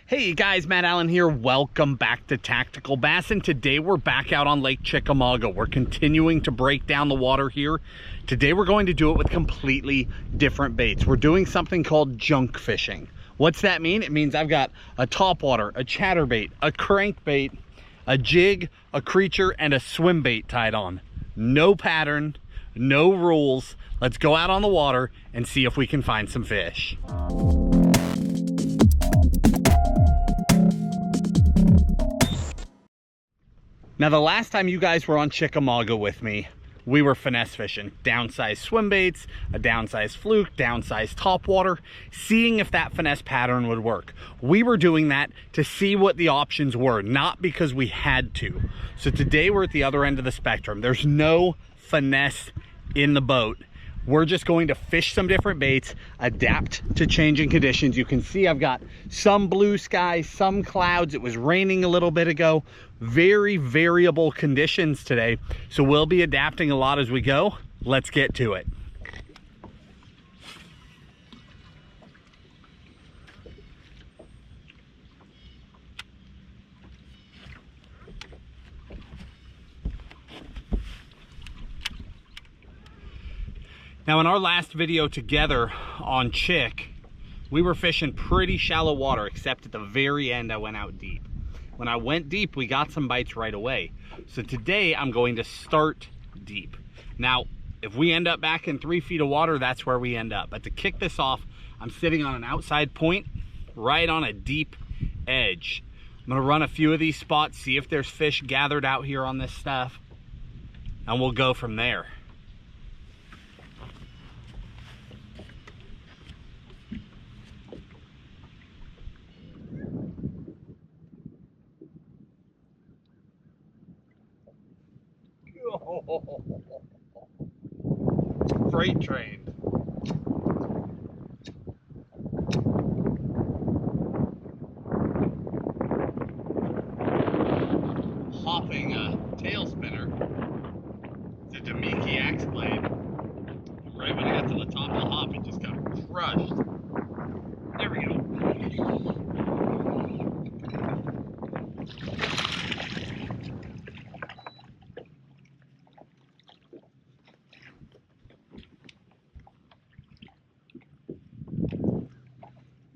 Hey guys, Matt Allen here. Welcome back to Tactical Bassin. Today we're back out on Lake Chickamauga. We're continuing to break down the water here. Today we're going to do it with completely different baits. We're doing something called junk fishing. What's that mean? It means I've got a topwater, a chatterbait, a crankbait, a jig, a creature, and a swim bait tied on. No pattern, no rules. Let's go out on the water and see if we can find some fish. Now, the last time you guys were on Chickamauga with me, we were finesse fishing. Downsized swim baits, a downsized fluke, downsized topwater, seeing if that finesse pattern would work. We were doing that to see what the options were, not because we had to. So today we're at the other end of the spectrum. There's no finesse in the boat. We're just going to fish some different baits, adapt to changing conditions. You can see I've got some blue skies, some clouds. It was raining a little bit ago. Very variable conditions today. So we'll be adapting a lot as we go. Let's get to it. Now, in our last video together on Chick, we were fishing pretty shallow water, except at the very end I went out deep. When I went deep, we got some bites right away. So today I'm going to start deep. Now, if we end up back in 3 feet of water, that's where we end up. But to kick this off, I'm sitting on an outside point, right on a deep edge. I'm gonna run a few of these spots, see if there's fish gathered out here on this stuff, and we'll go from there. Freight train. Hopping a tail spinner. It's a Demiki axe blade. Right when I got to the top of the hop, it just got crushed. There we go.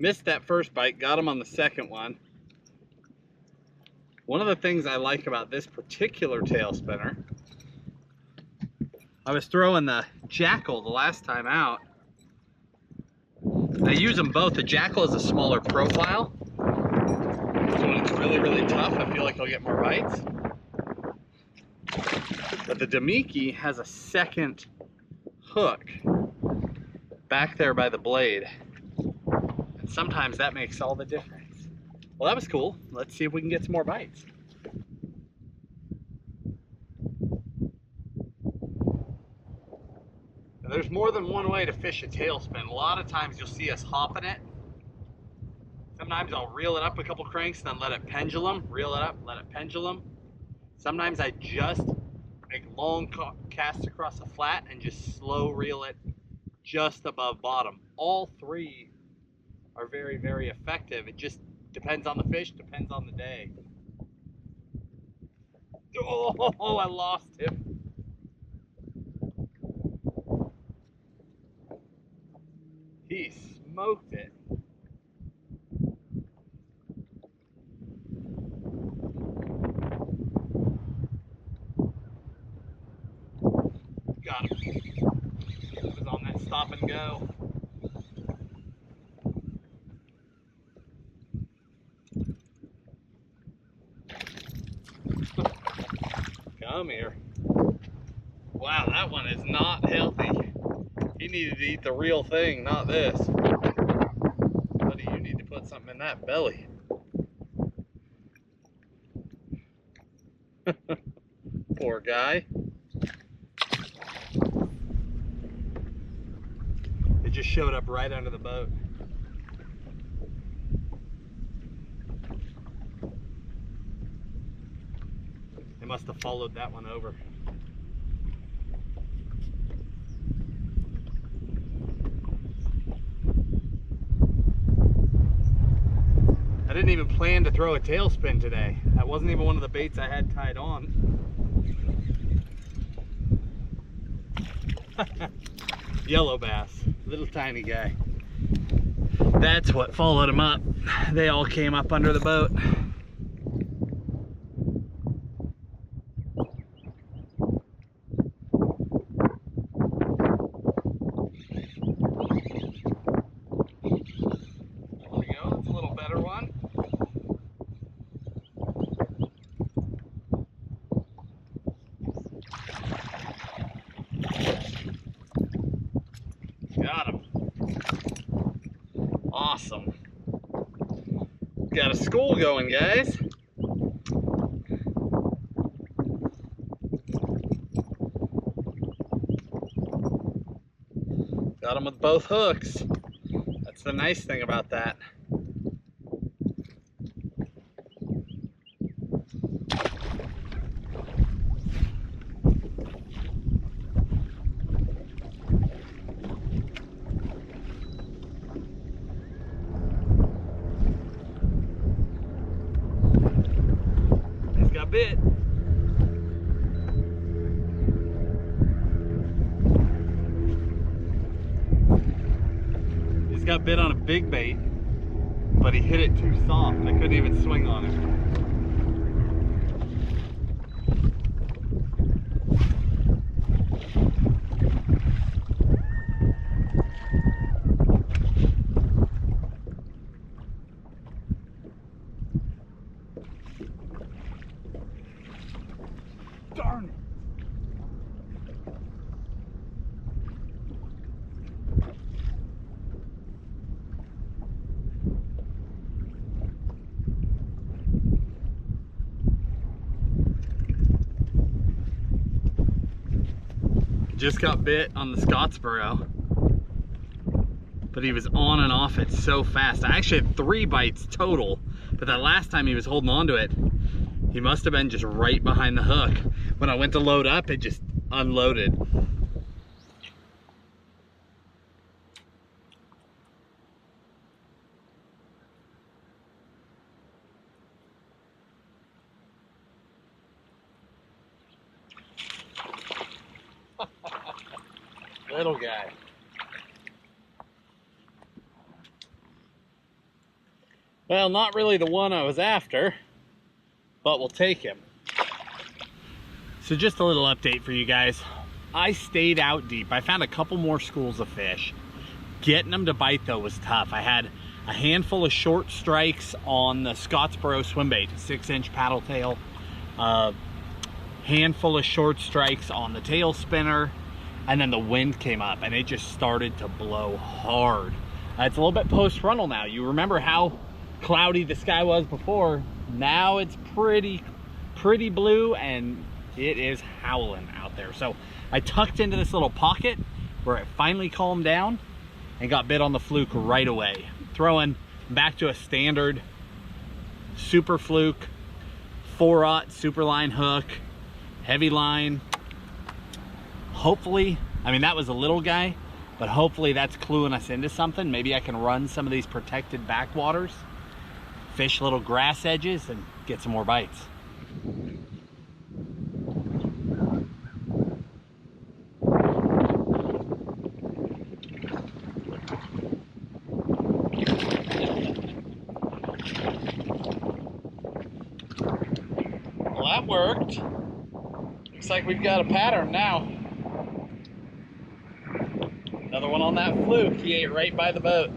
Missed that first bite, got him on the second one. One of the things I like about this particular tail spinner, I was throwing the Jackal the last time out. I use them both. The Jackal is a smaller profile, so when it's really, really tough, I feel like I'll get more bites. But the Demiki has a second hook back there by the blade. Sometimes that makes all the difference. Well, that was cool. Let's see if we can get some more bites. Now, there's more than one way to fish a tailspin. A lot of times you'll see us hopping it. Sometimes I'll reel it up a couple cranks, then let it pendulum. Reel it up, let it pendulum. Sometimes I just make long casts across a flat and just slow reel it just above bottom. All three are very, very effective. It just depends on the fish, depends on the day. Oh, I lost him. He smoked it. Got him. It was on that stop and go. Come here. Wow, that one is not healthy. He needed to eat the real thing, not this. Buddy, you need to put something in that belly. Poor guy. It just showed up right under the boat. They must have followed that one over. I didn't even plan to throw a tailspin today. That wasn't even one of the baits I had tied on. Yellow bass, little tiny guy. That's what followed him up. They all came up under the boat. Got him. Awesome. Got a school going, guys. Got him with both hooks. That's the nice thing about that. Bit. He's got bit on a big bait, but he hit it too soft. I couldn't even swing on it. Darn it. Just got bit on the Scottsboro, but he was on and off it so fast. I actually had 3 bites total, but that last time he was holding on to it, he must have been just right behind the hook. When I went to load up, it just unloaded. Little guy. Well, not really the one I was after, but we'll take him. So just a little update for you guys. I stayed out deep. I found a couple more schools of fish. Getting them to bite though was tough. I had a handful of short strikes on the Scottsboro swimbait, 6-inch paddle tail. Handful of short strikes on the tail spinner. And then the wind came up and it just started to blow hard. It's a little bit post-frontal now. You remember how cloudy the sky was before? Now it's pretty blue and it is howling out there. So I tucked into this little pocket where it finally calmed down and got bit on the fluke right away. Throwing back to a standard super fluke, 4/0 super line hook, heavy line. Hopefully, I mean, that was a little guy, but hopefully that's cluing us into something. Maybe I can run some of these protected backwaters, fish little grass edges, and get some more bites. Well, that worked. Looks like we've got a pattern now. Another one on that fluke. He ate right by the boat.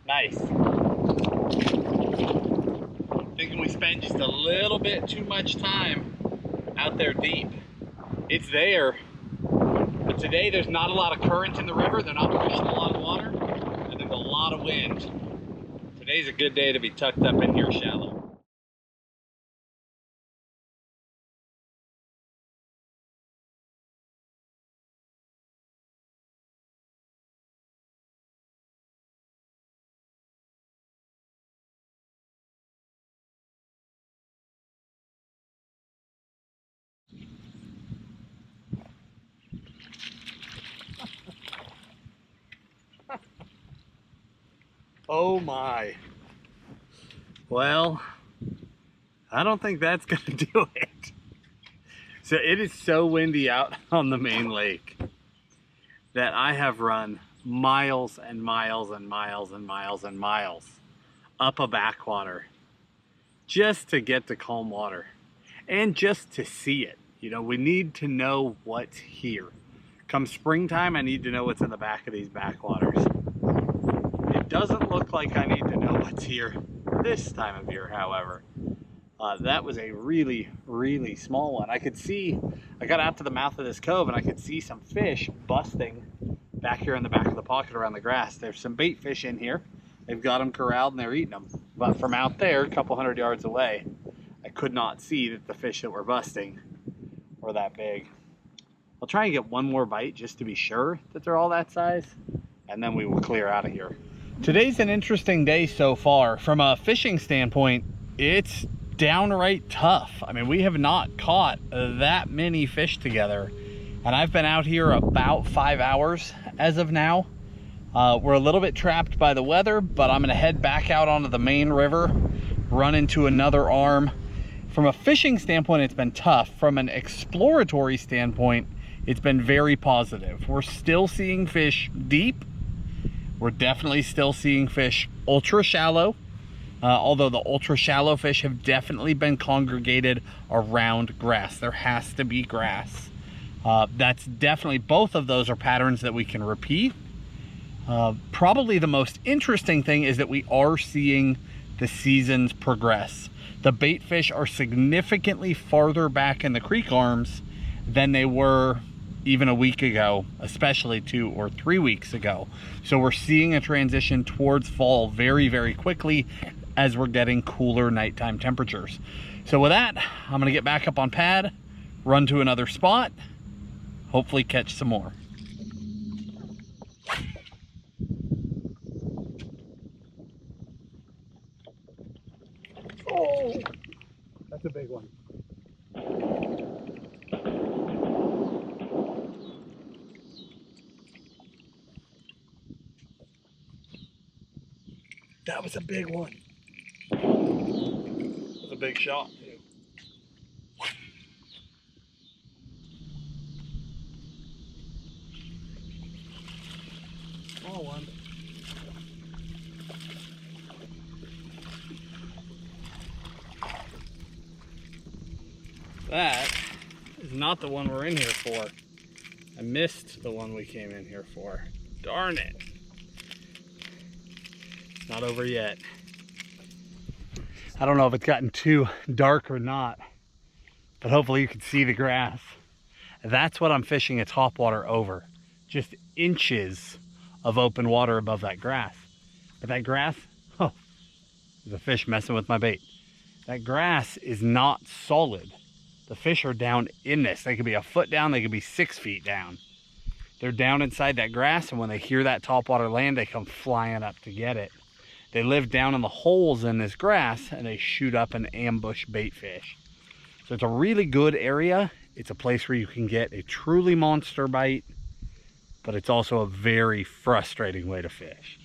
Nice. Thinking we spent just a little bit too much time out there deep. It's there, but today there's not a lot of current in the river. They're not pushing a lot of water, and there's a lot of wind. Today's a good day to be tucked up in here shallow. Oh my. Well, I don't think that's gonna do it. So it is so windy out on the main lake that I have run miles and miles and miles and miles and miles up a backwater just to get to calm water and just to see it. You know, we need to know what's here. Come springtime, I need to know what's in the back of these backwaters. It doesn't look like I need to know what's here this time of year, however. That was a really, really small one. I could see, I got out to the mouth of this cove and I could see some fish busting back here in the back of the pocket around the grass. There's some bait fish in here. They've got them corralled and they're eating them. But from out there, a couple hundred yards away, I could not see that the fish that were busting were that big. I'll try and get one more bite just to be sure that they're all that size, and then we will clear out of here. Today's an interesting day so far. From a fishing standpoint, it's downright tough. I mean, we have not caught that many fish together, and I've been out here about 5 hours as of now. We're a little bit trapped by the weather, but I'm gonna head back out onto the main river, run into another arm. From a fishing standpoint, it's been tough. From an exploratory standpoint, it's been very positive. We're still seeing fish deep. We're definitely still seeing fish ultra shallow. Although the ultra shallow fish have definitely been congregated around grass. There has to be grass. That's definitely, both of those are patterns that we can repeat. Probably the most interesting thing is that we are seeing the seasons progress. The bait fish are significantly farther back in the creek arms than they were even a week ago, especially 2 or 3 weeks ago. So we're seeing a transition towards fall very, very quickly as we're getting cooler nighttime temperatures. So with that, I'm gonna get back up on pad, run to another spot, hopefully catch some more. Oh, that's a big one. That was a big one. That was a big shot too. Small one. That is not the one we're in here for. I missed the one we came in here for. Darn it. It's not over yet. I don't know if it's gotten too dark or not, but hopefully you can see the grass. That's what I'm fishing a topwater over. Just inches of open water above that grass. But that grass, oh, there's a fish messing with my bait. That grass is not solid. The fish are down in this. They could be a foot down, they could be 6 feet down. They're down inside that grass, and when they hear that topwater land, they come flying up to get it. They live down in the holes in this grass, and they shoot up and ambush bait fish. So it's a really good area. It's a place where you can get a truly monster bite, but it's also a very frustrating way to fish.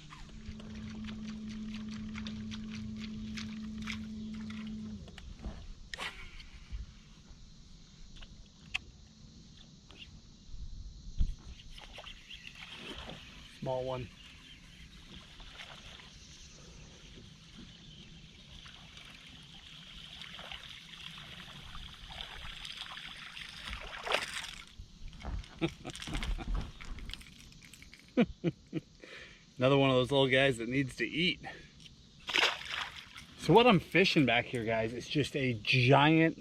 Small one. Another one of those little guys that needs to eat. So what I'm fishing back here, guys, is just a giant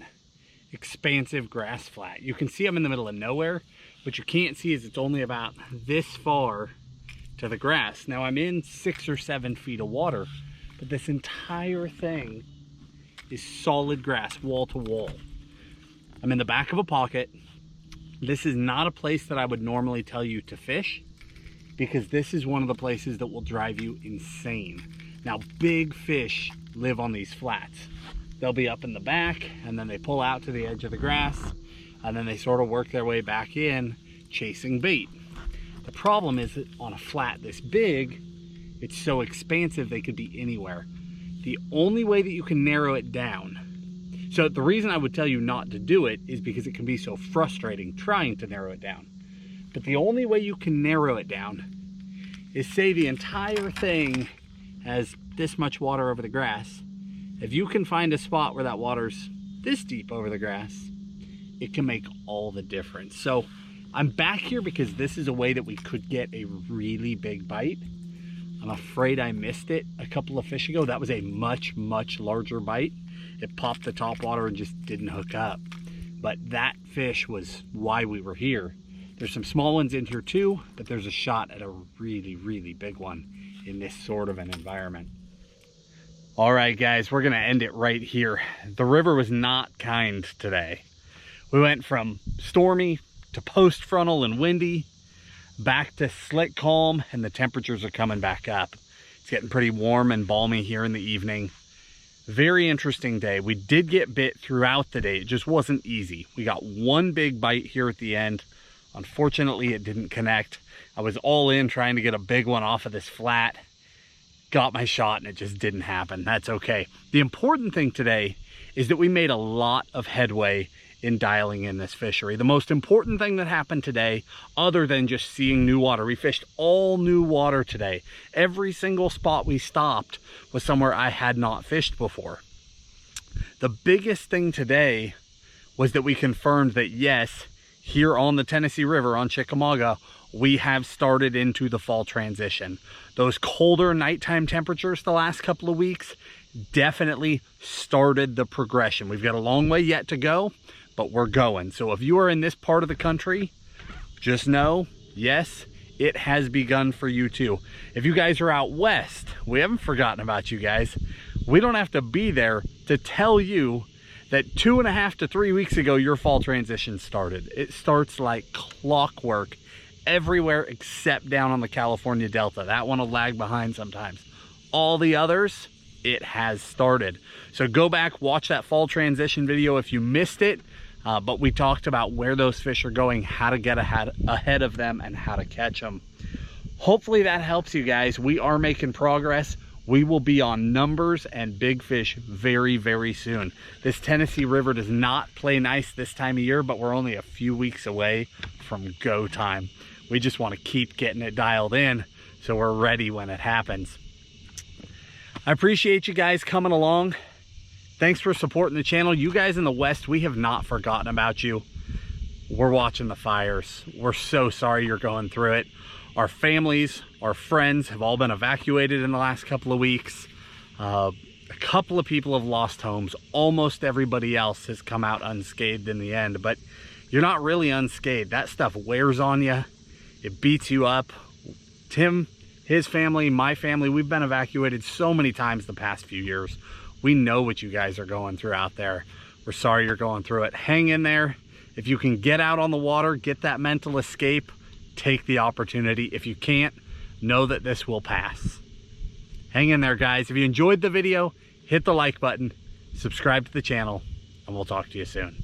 expansive grass flat. You can see I'm in the middle of nowhere. What you can't see is it's only about this far to the grass. Now I'm in 6 or 7 feet of water, but this entire thing is solid grass, wall to wall. I'm in the back of a pocket. This is not a place that I would normally tell you to fish, because this is one of the places that will drive you insane. Now, big fish live on these flats. They'll be up in the back, and then they pull out to the edge of the grass, and then they sort of work their way back in, chasing bait. The problem is that on a flat this big, It's so expansive they could be anywhere. The only way that you can narrow it down, so the reason I would tell you not to do it is because it can be so frustrating trying to narrow it down. But the only way you can narrow it down is say the entire thing has this much water over the grass. If you can find a spot where that water's this deep over the grass, it can make all the difference. So I'm back here because this is a way that we could get a really big bite. I'm afraid I missed it a couple of fish ago. That was a much, much larger bite. It popped the top water and just didn't hook up. But that fish was why we were here. There's some small ones in here too, but there's a shot at a really, really big one in this sort of an environment. All right, guys, we're gonna end it right here. The river was not kind today. We went from stormy to post-frontal and windy, back to slick calm, and the temperatures are coming back up. It's getting pretty warm and balmy here in the evening. Very interesting day. We did get bit throughout the day. It just wasn't easy. We got one big bite here at the end. Unfortunately, it didn't connect. I was all in trying to get a big one off of this flat. Got my shot and it just didn't happen. That's okay. The important thing today is that we made a lot of headway in dialing in this fishery. The most important thing that happened today, other than just seeing new water, we fished all new water today. Every single spot we stopped was somewhere I had not fished before. The biggest thing today was that we confirmed that yes, here on the Tennessee River on Chickamauga, we have started into the fall transition. Those colder nighttime temperatures the last couple of weeks definitely started the progression. We've got a long way yet to go, but we're going. So if you are in this part of the country, just know, yes, it has begun for you too. If you guys are out west, we haven't forgotten about you guys. We don't have to be there to tell you that 2.5 to 3 weeks ago, your fall transition started. It starts like clockwork everywhere except down on the California Delta. That one will lag behind sometimes. All the others, it has started. So go back, watch that fall transition video if you missed it. But we talked about where those fish are going, how to get ahead of them, and how to catch them. Hopefully that helps you guys. We are making progress. We will be on numbers and big fish very, very soon. This Tennessee River does not play nice this time of year, but we're only a few weeks away from go time. We just want to keep getting it dialed in so we're ready when it happens. I appreciate you guys coming along. Thanks for supporting the channel. You guys in the West, we have not forgotten about you. We're watching the fires. We're so sorry you're going through it. Our families, our friends have all been evacuated in the last couple of weeks. A couple of people have lost homes. Almost everybody else has come out unscathed in the end, but you're not really unscathed. That stuff wears on you. It beats you up. Tim, his family, my family, we've been evacuated so many times the past few years. We know what you guys are going through out there. We're sorry you're going through it. Hang in there. If you can get out on the water, get that mental escape, take the opportunity. If you can't, know that this will pass. Hang in there, guys. If you enjoyed the video, hit the like button, subscribe to the channel, and we'll talk to you soon.